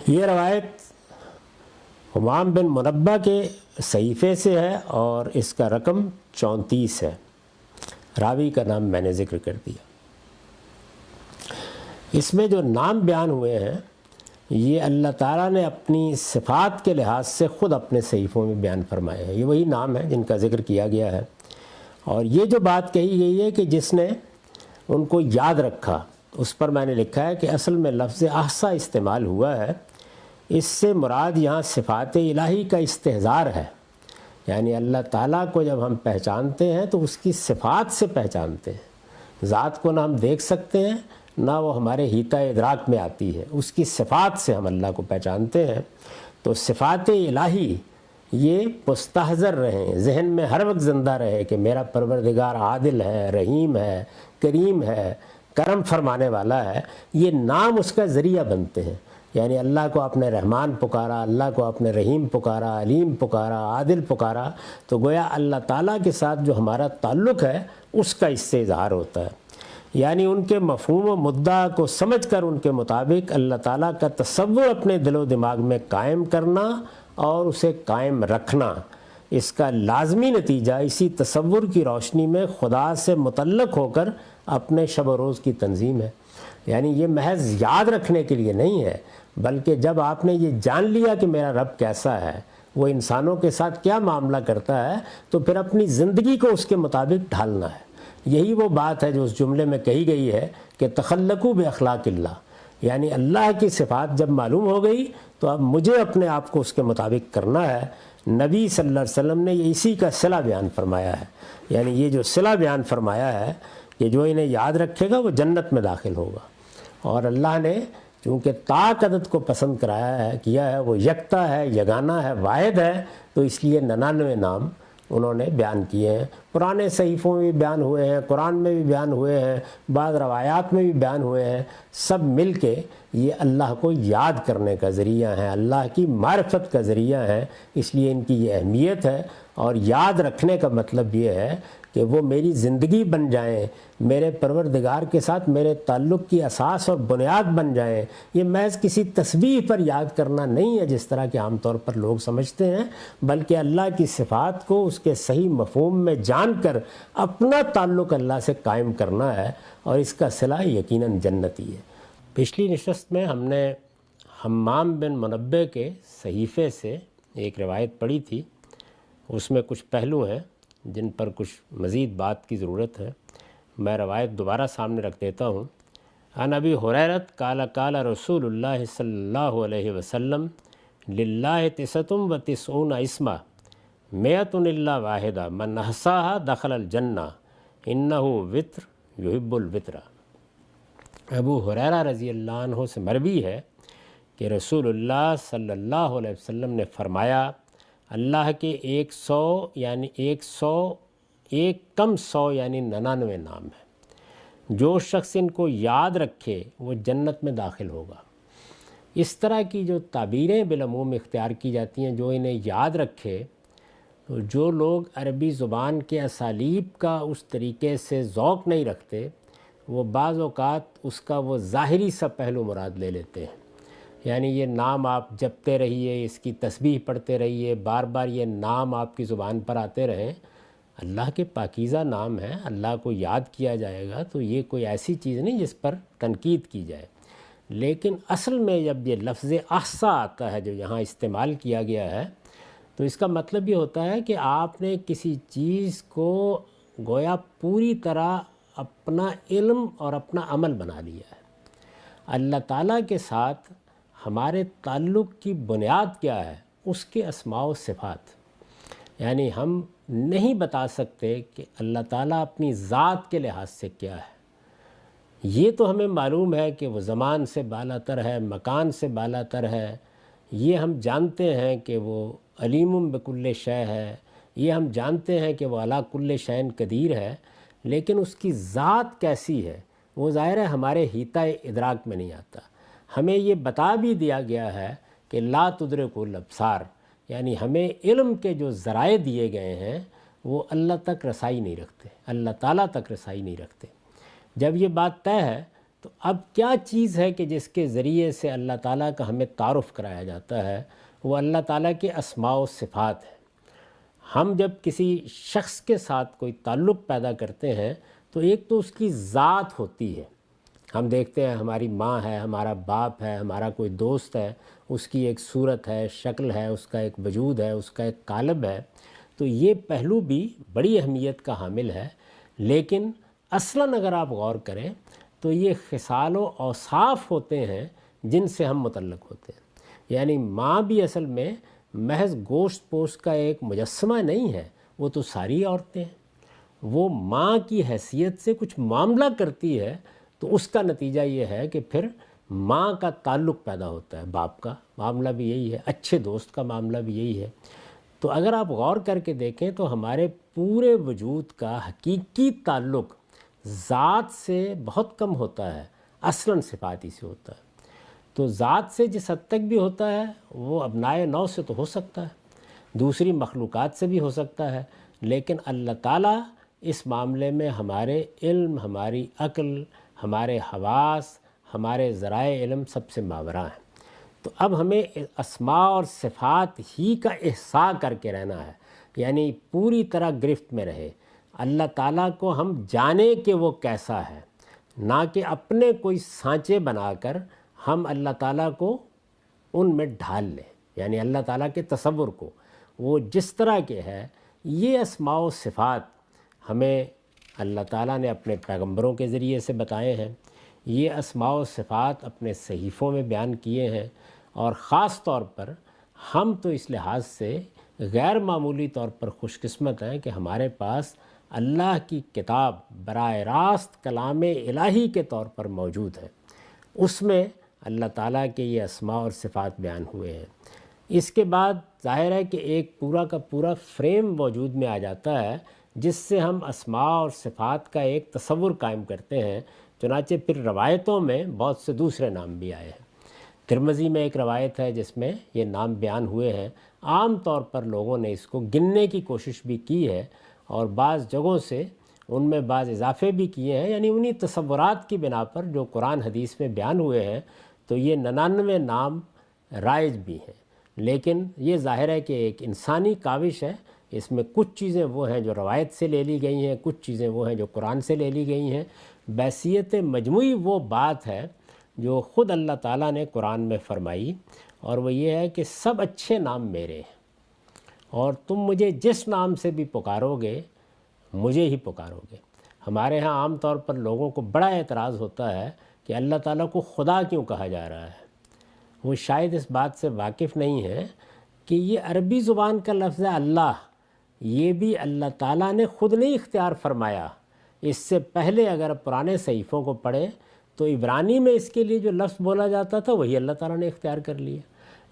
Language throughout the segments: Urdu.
یہ روایت حمام بن منبہ کے صحیفے سے ہے اور اس کا رقم 34 ہے۔ راوی کا نام میں نے ذکر کر دیا۔ اس میں جو نام بیان ہوئے ہیں یہ اللہ تعالیٰ نے اپنی صفات کے لحاظ سے خود اپنے صحیفوں میں بیان فرمائے ہیں۔ یہ وہی نام ہیں جن کا ذکر کیا گیا ہے، اور یہ جو بات کہی گئی ہے کہ جس نے ان کو یاد رکھا، اس پر میں نے لکھا ہے کہ اصل میں لفظ احصا استعمال ہوا ہے، اس سے مراد یہاں صفات الہی کا استحضار ہے۔ یعنی اللہ تعالیٰ کو جب ہم پہچانتے ہیں تو اس کی صفات سے پہچانتے ہیں۔ ذات کو نہ ہم دیکھ سکتے ہیں نہ وہ ہمارے حیطہ ادراک میں آتی ہے، اس کی صفات سے ہم اللہ کو پہچانتے ہیں۔ تو صفات الہی یہ مستحضر رہیں، ذہن میں ہر وقت زندہ رہے کہ میرا پروردگار عادل ہے، رحیم ہے، کریم ہے، کرم فرمانے والا ہے۔ یہ نام اس کا ذریعہ بنتے ہیں۔ یعنی اللہ کو آپ نے رحمان پکارا، اللہ کو آپ نے رحیم پکارا، علیم پکارا، عادل پکارا، تو گویا اللہ تعالیٰ کے ساتھ جو ہمارا تعلق ہے اس کا اس سے اظہار ہوتا ہے۔ یعنی ان کے مفہوم و مدعا کو سمجھ کر ان کے مطابق اللہ تعالیٰ کا تصور اپنے دل و دماغ میں قائم کرنا اور اسے قائم رکھنا، اس کا لازمی نتیجہ اسی تصور کی روشنی میں خدا سے متعلق ہو کر اپنے شب و روز کی تنظیم ہے۔ یعنی یہ محض یاد رکھنے کے لیے نہیں ہے، بلکہ جب آپ نے یہ جان لیا کہ میرا رب کیسا ہے، وہ انسانوں کے ساتھ کیا معاملہ کرتا ہے، تو پھر اپنی زندگی کو اس کے مطابق ڈھالنا ہے۔ یہی وہ بات ہے جو اس جملے میں کہی گئی ہے کہ تخلقوا باخلاق اللہ، یعنی اللہ کی صفات جب معلوم ہو گئی تو اب مجھے اپنے آپ کو اس کے مطابق کرنا ہے۔ نبی صلی اللہ علیہ وسلم نے یہ اسی کا صلہ بیان فرمایا ہے، یعنی یہ جو صلہ بیان فرمایا ہے کہ جو انہیں یاد رکھے گا وہ جنت میں داخل ہوگا۔ اور اللہ نے چونکہ طاق عدد کو پسند کیا ہے، وہ یکتا ہے، یگانہ ہے، واحد ہے، تو اس لیے 99 نام انہوں نے بیان کیے ہیں۔ پرانے صحیفوں میں بھی بیان ہوئے ہیں، قرآن میں بھی بیان ہوئے ہیں، بعض روایات میں بھی بیان ہوئے ہیں۔ سب مل کے یہ اللہ کو یاد کرنے کا ذریعہ ہیں، اللہ کی معرفت کا ذریعہ ہیں، اس لیے ان کی یہ اہمیت ہے۔ اور یاد رکھنے کا مطلب یہ ہے کہ وہ میری زندگی بن جائیں، میرے پروردگار کے ساتھ میرے تعلق کی اساس اور بنیاد بن جائیں۔ یہ محض کسی تسبیح پر یاد کرنا نہیں ہے جس طرح کہ عام طور پر لوگ سمجھتے ہیں، بلکہ اللہ کی صفات کو اس کے صحیح مفہوم میں جان کر اپنا تعلق اللہ سے قائم کرنا ہے، اور اس کا صلہ یقیناً جنتی ہے۔ پچھلی نشست میں ہم نے حمام بن منبہ کے صحیفے سے ایک روایت پڑھی تھی، اس میں کچھ پہلو ہیں جن پر کچھ مزید بات کی ضرورت ہے۔ میں روایت دوبارہ سامنے رکھ دیتا ہوں۔ عن ابی ہریرہ قال قال رسول اللہ صلی اللہ علیہ وسلم للہ 99 اسما 100 الا واحدہ من احصاها دخل الجنہ انہ وتر یحب الوتر۔ ابو ہریرہ رضی اللہ عنہ سے مروی ہے کہ رسول اللہ صلی اللہ علیہ وسلم نے فرمایا، اللہ کے 100 یعنی 100 کم 100 یعنی 99 نام ہیں، جو شخص ان کو یاد رکھے وہ جنت میں داخل ہوگا۔ اس طرح کی جو تعبیریں بالعموم اختیار کی جاتی ہیں، جو انہیں یاد رکھے، تو جو لوگ عربی زبان کے اسالیب کا اس طریقے سے ذوق نہیں رکھتے، وہ بعض اوقات اس کا وہ ظاہری سا پہلو مراد لے لیتے ہیں۔ یعنی یہ نام آپ جپتے رہیے، اس کی تسبیح پڑھتے رہیے، بار بار یہ نام آپ کی زبان پر آتے رہیں۔ اللہ کے پاکیزہ نام ہیں، اللہ کو یاد کیا جائے گا تو یہ کوئی ایسی چیز نہیں جس پر تنقید کی جائے۔ لیکن اصل میں جب یہ لفظ احصا آتا ہے جو یہاں استعمال کیا گیا ہے، تو اس کا مطلب یہ ہوتا ہے کہ آپ نے کسی چیز کو گویا پوری طرح اپنا علم اور اپنا عمل بنا لیا ہے۔ اللہ تعالیٰ کے ساتھ ہمارے تعلق کی بنیاد کیا ہے؟ اس کے اسماء و صفات۔ یعنی ہم نہیں بتا سکتے کہ اللہ تعالیٰ اپنی ذات کے لحاظ سے کیا ہے۔ یہ تو ہمیں معلوم ہے کہ وہ زمان سے بالا تر ہے، مکان سے بالا تر ہے، یہ ہم جانتے ہیں کہ وہ علیم بکل شے ہے، یہ ہم جانتے ہیں کہ وہ علی کل شیء قدیر ہے، لیکن اس کی ذات کیسی ہے وہ ظاہر ہے ہمارے حیطہ ادراک میں نہیں آتا۔ ہمیں یہ بتا بھی دیا گیا ہے کہ لا تدرک الابصار، یعنی ہمیں علم کے جو ذرائع دیے گئے ہیں وہ اللہ تک رسائی نہیں رکھتے، اللہ تعالیٰ تک رسائی نہیں رکھتے۔ جب یہ بات طے ہے تو اب کیا چیز ہے کہ جس کے ذریعے سے اللہ تعالیٰ کا ہمیں تعارف کرایا جاتا ہے؟ وہ اللہ تعالیٰ کے اسماء و صفات ہیں۔ ہم جب کسی شخص کے ساتھ کوئی تعلق پیدا کرتے ہیں تو ایک تو اس کی ذات ہوتی ہے، ہم دیکھتے ہیں ہماری ماں ہے، ہمارا باپ ہے، ہمارا کوئی دوست ہے، اس کی ایک صورت ہے، شکل ہے، اس کا ایک وجود ہے، اس کا ایک قالب ہے، تو یہ پہلو بھی بڑی اہمیت کا حامل ہے۔ لیکن اصلاً اگر آپ غور کریں تو یہ خصال و اوصاف ہوتے ہیں جن سے ہم متعلق ہوتے ہیں۔ یعنی ماں بھی اصل میں محض گوشت پوشت کا ایک مجسمہ نہیں ہے، وہ تو ساری عورتیں ہیں۔ وہ ماں کی حیثیت سے کچھ معاملہ کرتی ہے تو اس کا نتیجہ یہ ہے کہ پھر ماں کا تعلق پیدا ہوتا ہے، باپ کا معاملہ بھی یہی ہے، اچھے دوست کا معاملہ بھی یہی ہے۔ تو اگر آپ غور کر کے دیکھیں تو ہمارے پورے وجود کا حقیقی تعلق ذات سے بہت کم ہوتا ہے، اصلاً صفات ہی سے ہوتا ہے۔ تو ذات سے جس حد تک بھی ہوتا ہے وہ ابنائے نو سے تو ہو سکتا ہے، دوسری مخلوقات سے بھی ہو سکتا ہے، لیکن اللہ تعالیٰ اس معاملے میں ہمارے علم، ہماری عقل، ہمارے حواس، ہمارے ذرائع علم سب سے ماوراء ہیں۔ تو اب ہمیں اسماء اور صفات ہی کا احصاء کر کے رہنا ہے، یعنی پوری طرح گرفت میں رہے۔ اللہ تعالیٰ کو ہم جانیں کہ وہ کیسا ہے، نہ کہ اپنے کوئی سانچے بنا کر ہم اللہ تعالیٰ کو ان میں ڈھال لیں، یعنی اللہ تعالیٰ کے تصور کو وہ جس طرح کے ہے۔ یہ اسماء و صفات ہمیں اللہ تعالیٰ نے اپنے پیغمبروں کے ذریعے سے بتائے ہیں، یہ اسماء و صفات اپنے صحیفوں میں بیان کیے ہیں، اور خاص طور پر ہم تو اس لحاظ سے غیر معمولی طور پر خوش قسمت ہیں کہ ہمارے پاس اللہ کی کتاب براہ راست کلام الہی کے طور پر موجود ہے، اس میں اللہ تعالیٰ کے یہ اسماء اور صفات بیان ہوئے ہیں۔ اس کے بعد ظاہر ہے کہ ایک پورا کا پورا فریم وجود میں آ جاتا ہے جس سے ہم اسماء اور صفات کا ایک تصور قائم کرتے ہیں۔ چنانچہ پھر روایتوں میں بہت سے دوسرے نام بھی آئے ہیں۔ ترمذی میں ایک روایت ہے جس میں یہ نام بیان ہوئے ہیں۔ عام طور پر لوگوں نے اس کو گننے کی کوشش بھی کی ہے، اور بعض جگہوں سے ان میں بعض اضافے بھی کیے ہیں، یعنی انہی تصورات کی بنا پر جو قرآن حدیث میں بیان ہوئے ہیں تو یہ 99 نام رائج بھی ہیں۔ لیکن یہ ظاہر ہے کہ ایک انسانی کاوش ہے، اس میں کچھ چیزیں وہ ہیں جو روایت سے لے لی گئی ہیں، کچھ چیزیں وہ ہیں جو قرآن سے لے لی گئی ہیں۔ بحیثیت مجموعی وہ بات ہے جو خود اللہ تعالیٰ نے قرآن میں فرمائی، اور وہ یہ ہے کہ سب اچھے نام میرے ہیں، اور تم مجھے جس نام سے بھی پکارو گے مجھے ہی پکارو گے۔ ہمارے ہاں عام طور پر لوگوں کو بڑا اعتراض ہوتا ہے کہ اللہ تعالیٰ کو خدا کیوں کہا جا رہا ہے۔ وہ شاید اس بات سے واقف نہیں ہے کہ یہ عربی زبان کا لفظ ہے اللہ، یہ بھی اللہ تعالیٰ نے خود نہیں اختیار فرمایا۔ اس سے پہلے اگر پرانے صحیفوں کو پڑھیں تو عبرانی میں اس کے لیے جو لفظ بولا جاتا تھا وہی اللہ تعالیٰ نے اختیار کر لیا۔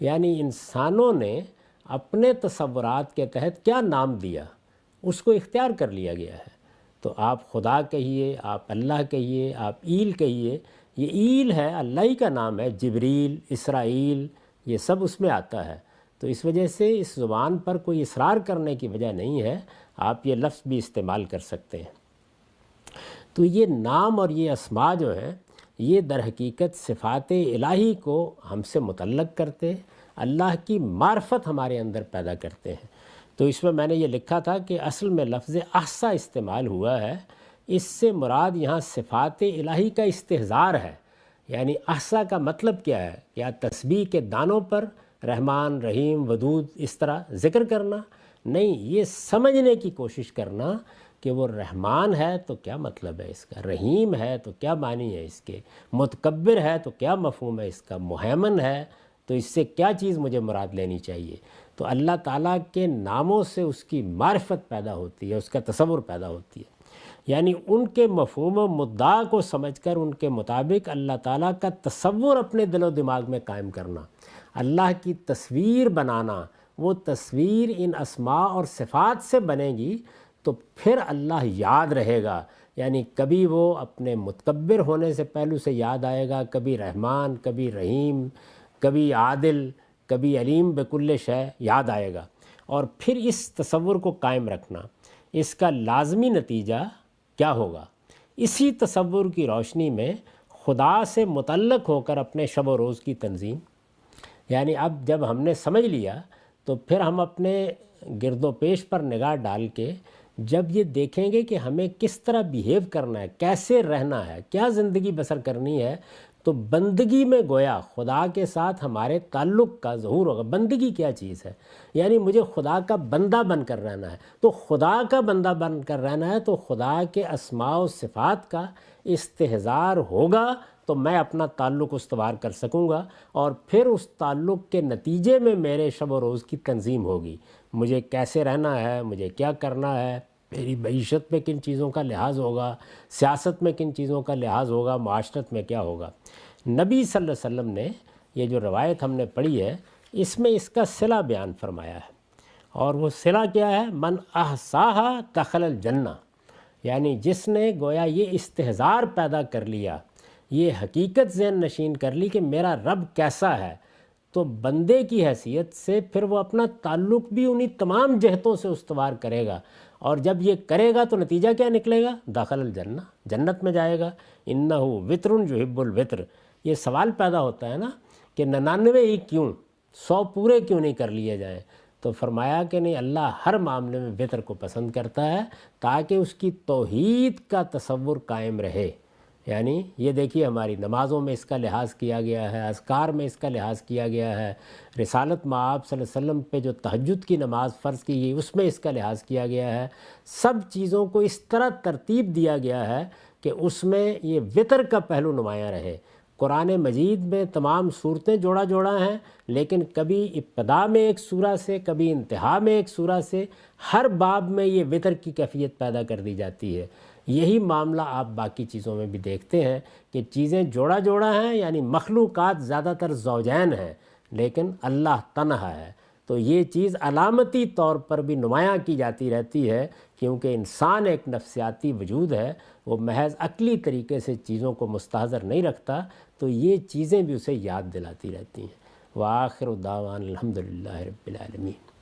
یعنی انسانوں نے اپنے تصورات کے تحت کیا نام دیا اس کو اختیار کر لیا گیا ہے۔ تو آپ خدا کہیے، آپ اللہ کہیے، آپ ایل کہیے، یہ ایل ہے، اللہ ہی کا نام ہے، جبریل، اسرائیل، یہ سب اس میں آتا ہے۔ تو اس وجہ سے اس زبان پر کوئی اصرار کرنے کی وجہ نہیں ہے، آپ یہ لفظ بھی استعمال کر سکتے ہیں۔ تو یہ نام اور یہ اسماء جو ہیں یہ در حقیقت صفات الہی کو ہم سے متعلق کرتے، اللہ کی معرفت ہمارے اندر پیدا کرتے ہیں۔ تو اس میں نے یہ لکھا تھا کہ اصل میں لفظ احصا استعمال ہوا ہے، اس سے مراد یہاں صفات الہی کا استحضار ہے۔ یعنی احصا کا مطلب کیا ہے؟ کیا تسبیح کے دانوں پر رحمان، رحیم، ودود اس طرح ذکر کرنا؟ نہیں، یہ سمجھنے کی کوشش کرنا کہ وہ رحمان ہے تو کیا مطلب ہے اس کا، رحیم ہے تو کیا معنی ہے اس کے، متکبر ہے تو کیا مفہوم ہے اس کا، مہیمن ہے تو اس سے کیا چیز مجھے مراد لینی چاہیے۔ تو اللہ تعالیٰ کے ناموں سے اس کی معرفت پیدا ہوتی ہے، اس کا تصور پیدا ہوتی ہے۔ یعنی ان کے مفہوم و مدعا کو سمجھ کر ان کے مطابق اللہ تعالیٰ کا تصور اپنے دل و دماغ میں قائم کرنا، اللہ کی تصویر بنانا، وہ تصویر ان اسماء اور صفات سے بنے گی تو پھر اللہ یاد رہے گا۔ یعنی کبھی وہ اپنے متکبر ہونے سے پہلو سے یاد آئے گا، کبھی رحمان، کبھی رحیم، کبھی عادل، کبھی علیم بکل شے یاد آئے گا۔ اور پھر اس تصور کو قائم رکھنا، اس کا لازمی نتیجہ کیا ہوگا؟ اسی تصور کی روشنی میں خدا سے متعلق ہو کر اپنے شب و روز کی تنظیم، یعنی اب جب ہم نے سمجھ لیا تو پھر ہم اپنے گرد و پیش پر نگاہ ڈال کے جب یہ دیکھیں گے کہ ہمیں کس طرح بیہیو کرنا ہے، کیسے رہنا ہے، کیا زندگی بسر کرنی ہے، تو بندگی میں گویا خدا کے ساتھ ہمارے تعلق کا ظہور ہوگا۔ بندگی کیا چیز ہے؟ یعنی مجھے خدا کا بندہ بن کر رہنا ہے، تو خدا کا بندہ بن کر رہنا ہے تو خدا کے اسماء و صفات کا استحضار ہوگا تو میں اپنا تعلق استوار کر سکوں گا، اور پھر اس تعلق کے نتیجے میں میرے شب و روز کی تنظیم ہوگی، مجھے کیسے رہنا ہے، مجھے کیا کرنا ہے، میری معیشت میں کن چیزوں کا لحاظ ہوگا، سیاست میں کن چیزوں کا لحاظ ہوگا، معاشرت میں کیا ہوگا۔ نبی صلی اللہ علیہ وسلم نے یہ جو روایت ہم نے پڑھی ہے اس میں اس کا صلہ بیان فرمایا ہے، اور وہ صلہ کیا ہے؟ من احصاہا دخل الجنہ، یعنی جس نے گویا یہ استحضار پیدا کر لیا، یہ حقیقت ذہن نشین کر لی کہ میرا رب کیسا ہے، تو بندے کی حیثیت سے پھر وہ اپنا تعلق بھی انہی تمام جہتوں سے استوار کرے گا، اور جب یہ کرے گا تو نتیجہ کیا نکلے گا؟ داخل الجنہ، جنت میں جائے گا۔ انہ وطر یحب الوطر، یہ سوال پیدا ہوتا ہے نا کہ 99 ہی کیوں، 100 پورے کیوں نہیں کر لیے جائیں؟ تو فرمایا کہ نہیں، اللہ ہر معاملے میں وطر کو پسند کرتا ہے تاکہ اس کی توحید کا تصور قائم رہے۔ یعنی یہ دیکھیے ہماری نمازوں میں اس کا لحاظ کیا گیا ہے، اذکار میں اس کا لحاظ کیا گیا ہے، رسالت مآب صلی اللہ علیہ وسلم پہ جو تہجد کی نماز فرض کی گئی اس میں اس کا لحاظ کیا گیا ہے، سب چیزوں کو اس طرح ترتیب دیا گیا ہے کہ اس میں یہ وطر کا پہلو نمایاں رہے۔ قرآن مجید میں تمام صورتیں جوڑا جوڑا ہیں، لیکن کبھی ابتدا میں ایک سورہ سے، کبھی انتہا میں ایک سورہ سے، ہر باب میں یہ وطر کی کیفیت پیدا کر دی جاتی ہے۔ یہی معاملہ آپ باقی چیزوں میں بھی دیکھتے ہیں کہ چیزیں جوڑا جوڑا ہیں، یعنی مخلوقات زیادہ تر زوجین ہیں لیکن اللہ تنہا ہے، تو یہ چیز علامتی طور پر بھی نمایاں کی جاتی رہتی ہے، کیونکہ انسان ایک نفسیاتی وجود ہے، وہ محض عقلی طریقے سے چیزوں کو مستحضر نہیں رکھتا، تو یہ چیزیں بھی اسے یاد دلاتی رہتی ہیں۔ وآخر دعوانا الحمدللہ رب العالمین۔